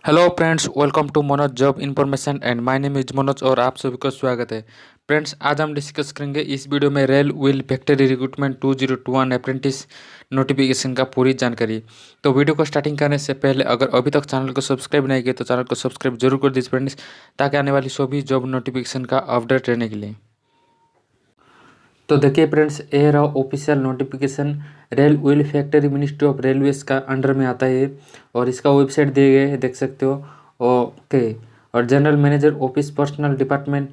Hello friends, welcome to Manoj job information and my name is Manoj और आप सभी को स्वागत है। फ्रेंड्स, आज हम डिस्कस करेंगे इस वीडियो में rail wheel factory recruitment 2021 apprentice notification का पूरी जानकारी। तो वीडियो को स्टार्टिंग करने से पहले अगर अभी तक चैनल को सब्सक्राइब नहीं किया तो चैनल को सब्सक्राइब जरूर कर दीजिए फ्रेंड्स, ताकि आने वाली सभी जॉब नोटिफिकेशन का अपडेट रहने के लिए। तो देखिए फ्रेंड्स, ये रहा official notification. Rail wheel factory ministry of railways का अंडर में आता है और इसका वेबसाइट दिए गए है, देख सकते हो। ओके, और general manager office personal department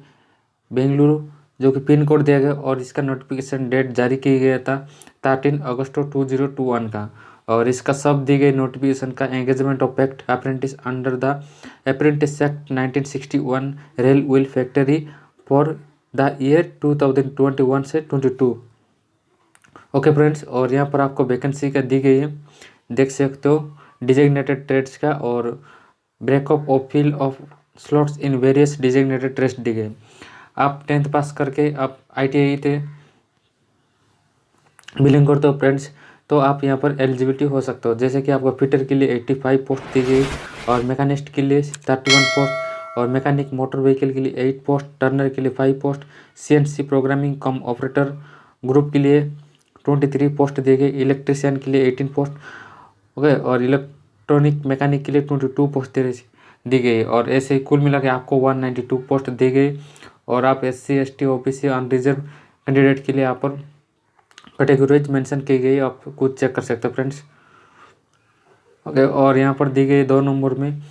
Bengaluru, जो कि पिन कोड दिया गया, और इसका नोटिफिकेशन डेट जारी किया गया था 13 अगस्त 2021 का। और इसका सब दी गई नोटिफिकेशन का engagement of act apprentice under the apprentice act 1961 rail wheel factory for the year 2021 से 22। ओके फ्रेंड्स, और यहाँ पर आपको वैकेंसी का दी गई है, देख सकते हो, डिजिग्नेटेड ट्रेड्स का, और breakup of fill of slots in various designated trades दी गई। आप 10th पास करके आप ITI थे बिलिंग करते हो फ्रेंड्स, तो आप यहाँ पर एलिजिबिलिटी हो सकते हो। जैसे कि आपको फिटर के लिए 85 पोस्ट दी गई, और मैकेनिस्ट के लिए 31 पोस्ट, और मैकेनिक मोटर व्हीकल के लिए 8 पोस्ट, टर्नर के लिए 5 post, CNC programming cum operator group के लिए 23 पोस्ट दी गई, इलेक्ट्रिशियन के लिए 18 पोस्ट, ओके, और इलेक्ट्रॉनिक मैकेनिक के लिए 22 पोस्ट दी गई। और ऐसे कुल मिला के आपको 192 पोस्ट दी गई। और आप SC ST OBC unreserved candidate के लिए यहाँ पर कैटेगरीज मेंशन की गई, आप कुछ चेक कर सकते हो फ्रेंड्स। ओके, और यहाँ पर दी गई 2 नंबर में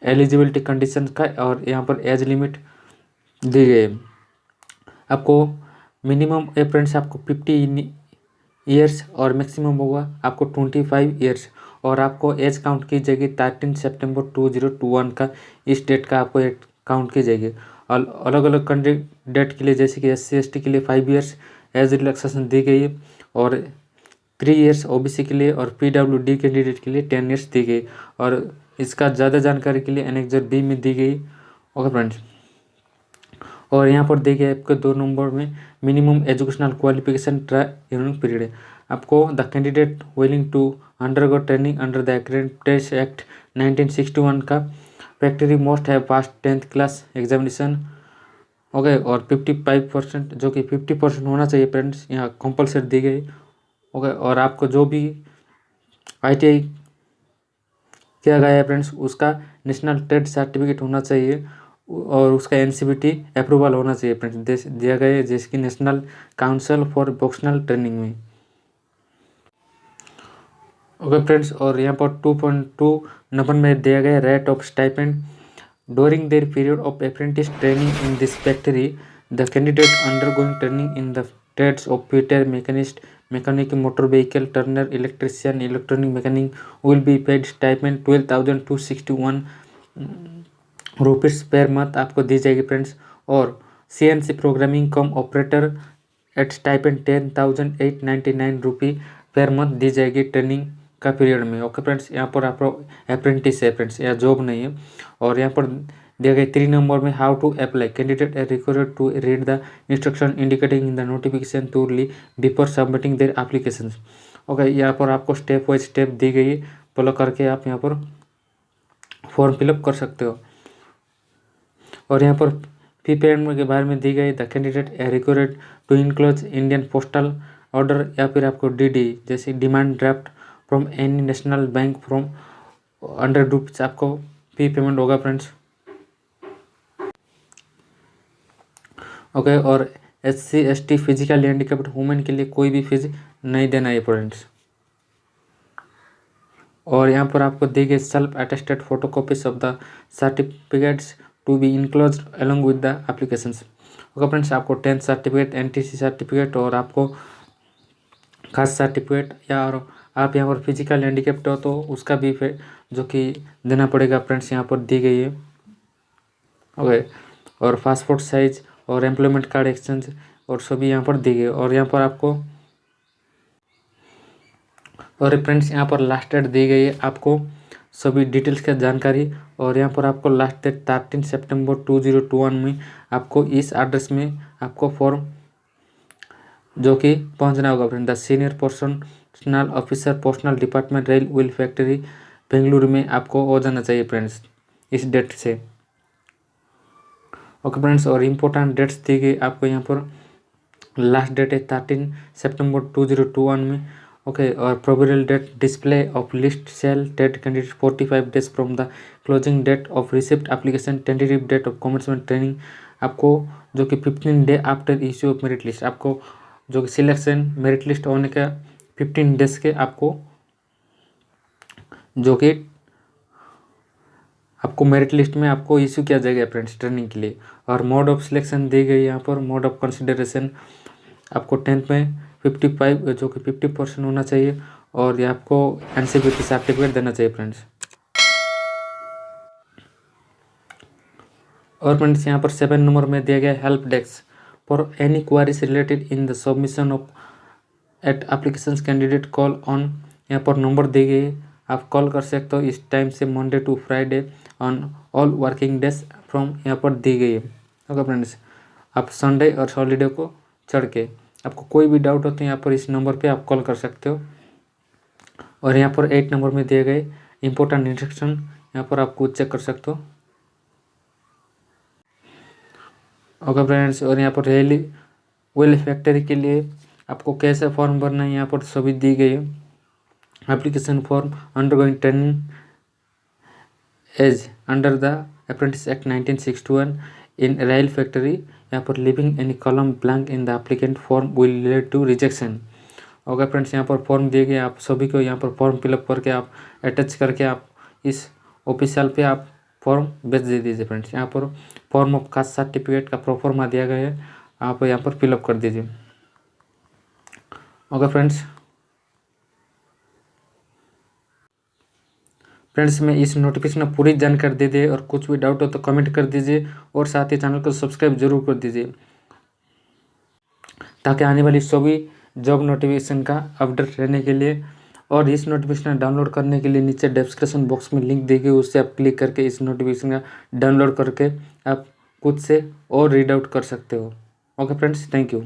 एलिजिबिलिटी कंडीशन का, और यहाँ पर एज लिमिट दी गई। आपको मिनिमम फ्रेंड्स आपको 50 ईयर्स और मैक्सिमम होगा आपको 25 ईयर्स। और आपको एज काउंट की जाएगी 13 सितंबर 2021 का, इस डेट का आपको एज काउंट की जाएगी। और अलग अलग कैंडिडेट के लिए, जैसे कि SC ST के लिए 5 ईयर्स एज रिलैक्सेशन दी गई है, और 3 ईयर्स OBC के लिए, और PWD कैंडिडेट के लिए 10 ईयर्स दी गई। और इसका ज़्यादा जानकारी के लिए एनेक्सर B में दी गई। ओके फ्रेंड्स, और यहाँ पर देखिए आपके 2 नंबर में minimum educational qualification trial period है। आपको the candidate willing to undergo training under the apprentice act 1961 का factory must have pass 10th class examination. Okay, और 55%, जो कि 50% होना चाहिए फ्रेंड्स, यहाँ कंपलसरी दी गई। ओके, और आपको जो भी ITI किया गया है फ्रेंड्स, उसका नेशनल ट्रेड सर्टिफिकेट होना चाहिए, और उसका NCVT अप्रूवल होना चाहिए फ्रेंड्स, दिया गया है, जिसकी national council for vocational training में। ओके फ्रेंड्स, और यहाँ पर 2.2 नंबर में दिया गया rate of stipend during their period of apprentice training in this factory. The candidate undergoing training in the trades of fitter, machinist, mechanic motor vehicle, turner, electrician, electronic mechanic will be paid stipend 12,261 rupees per month आपको दी जाएगी friends. और CNC programming cum operator at stipend 10,899 rupee per month दी जाएगी training का period में। Okay friends, यहाँ पर आपको अप्रेंटिस है फ्रेंड्स, या जॉब नहीं है। और यहाँ पर दिया गया 3 नंबर में how to apply, candidate are required to read the instruction indicating in the notification thoroughly before submitting their application. Okay, यहाँ पर आपको स्टेप वाइज स्टेप दी गई है, फॉलो करके आप यहाँ पर फॉर्म फिलअप कर सकते हो। और यहाँ पर फी पेमेंट के बारे में दी गई, the candidate a required to enclose Indian postal order, या फिर आपको DD जैसे demand draft from any national bank from 100 rupees आपको फी पेमेंट होगा फ्रेंड्स। ओके, और SC ST physical handicapped women के लिए कोई भी फीस नहीं देना है फ्रेंड्स। और यहाँ पर आपको दी गई self attested photocopies of the certificates to be enclose along with the applications. Okay friends, आपको 10th सर्टिफिकेट, NTC सर्टिफिकेट, और आपको खास सर्टिफिकेट, या और आप यहाँ पर फिजिकल हैंडीकैप्ड हो तो उसका भी जो कि देना पड़ेगा फ्रेंड्स, यहाँ पर दी गई है। ओके, और पासपोर्ट साइज और एम्प्लॉयमेंट कार्ड एक्सचेंज और सभी यहाँ पर दी गई। और यहाँ पर आपको, और फ्रेंड्स यहाँ पर लास्ट डेट दी गई है आपको सभी डिटेल्स का जानकारी। और यहाँ पर आपको लास्ट डेट 13 सितंबर 2021 में आपको इस एड्रेस में आपको फॉर्म जो कि पहुँचना होगा friend, the senior personal officer personal department rail wheel factory Bengaluru में आपको हो जाना चाहिए फ्रेंड्स इस डेट से। ओके फ्रेंड्स, और इम्पोर्टेंट डेट्स दी गई आपको यहाँ पर। लास्ट डेट है 13 सितंबर 2021 में। ओके, और provisional date display of list cell date candidate 45 days from the closing date of receipt application, tentative date of commencement training आपको जो कि 15 day after issue of merit list, आपको जो कि सिलेक्शन मेरिट लिस्ट होने का 15 days के आपको जो कि आपको मेरिट लिस्ट में आपको इश्यू किया जाएगा फ्रेंड्स ट्रेनिंग के लिए। और मोड ऑफ सिलेक्शन दी गई यहाँ पर। मोड ऑफ कंसिडरेशन आपको 10th में 55 जो कि 50% होना चाहिए, और ये आपको NCVT सर्टिफिकेट देना चाहिए फ्रेंड्स। और फ्रेंड्स यहाँ पर 7 नंबर में दिया गया help desk for any queries related in the submission of at application candidate call on. यहाँ पर नंबर दी गई है, आप कॉल कर सकते हो इस टाइम से Monday to Friday on all working days from यहाँ पर दी गई है। ओके फ्रेंड्स, आप संडे और हॉलीडे को चढ़ के आपको कोई भी डाउट हो तो यहाँ पर इस नंबर पे आप कॉल कर सकते हो। और यहाँ पर 8 नंबर में दिए गए इंपॉर्टेंट इंस्ट्रक्शन यहाँ पर आप खुद चेक कर सकते हो। ओके फ्रेंड्स, और यहाँ पर रेली वेल फैक्ट्री के लिए आपको कैसे फॉर्म भरना है यहाँ पर सभी दी गई है। Application form undergoing training as under the apprentice act 1961 in rail factory, यहाँ पर living any column blank in the applicant form will lead to rejection. Okay friends, यहाँ पर फॉर्म दिए गए, आप सभी को यहाँ पर फॉर्म फिलअप करके आप अटैच करके आप इस ऑफिशियल पे आप फॉर्म भेज दे दीजिए फ्रेंड्स। यहाँ पर फॉर्म ऑफ कास्ट सर्टिफिकेट का प्रोफॉर्मा दिया गया है, आप यहाँ पर फिलअप कर दीजिए। ओके फ्रेंड्स, मैं इस नोटिफिकेशन में पूरी जानकारी दे दिए, और कुछ भी डाउट हो तो कमेंट कर दीजिए, और साथ ही चैनल को सब्सक्राइब जरूर कर दीजिए ताकि आने वाली सभी जॉब नोटिफिकेशन का अपडेट रहने के लिए। और इस नोटिफिकेशन डाउनलोड करने के लिए नीचे डिस्क्रिप्शन बॉक्स में लिंक दी गई, उससे आप क्लिक करके इस नोटिफिकेशन का डाउनलोड करके आप खुद से और रीड आउट कर सकते हो। Okay friends, thank you.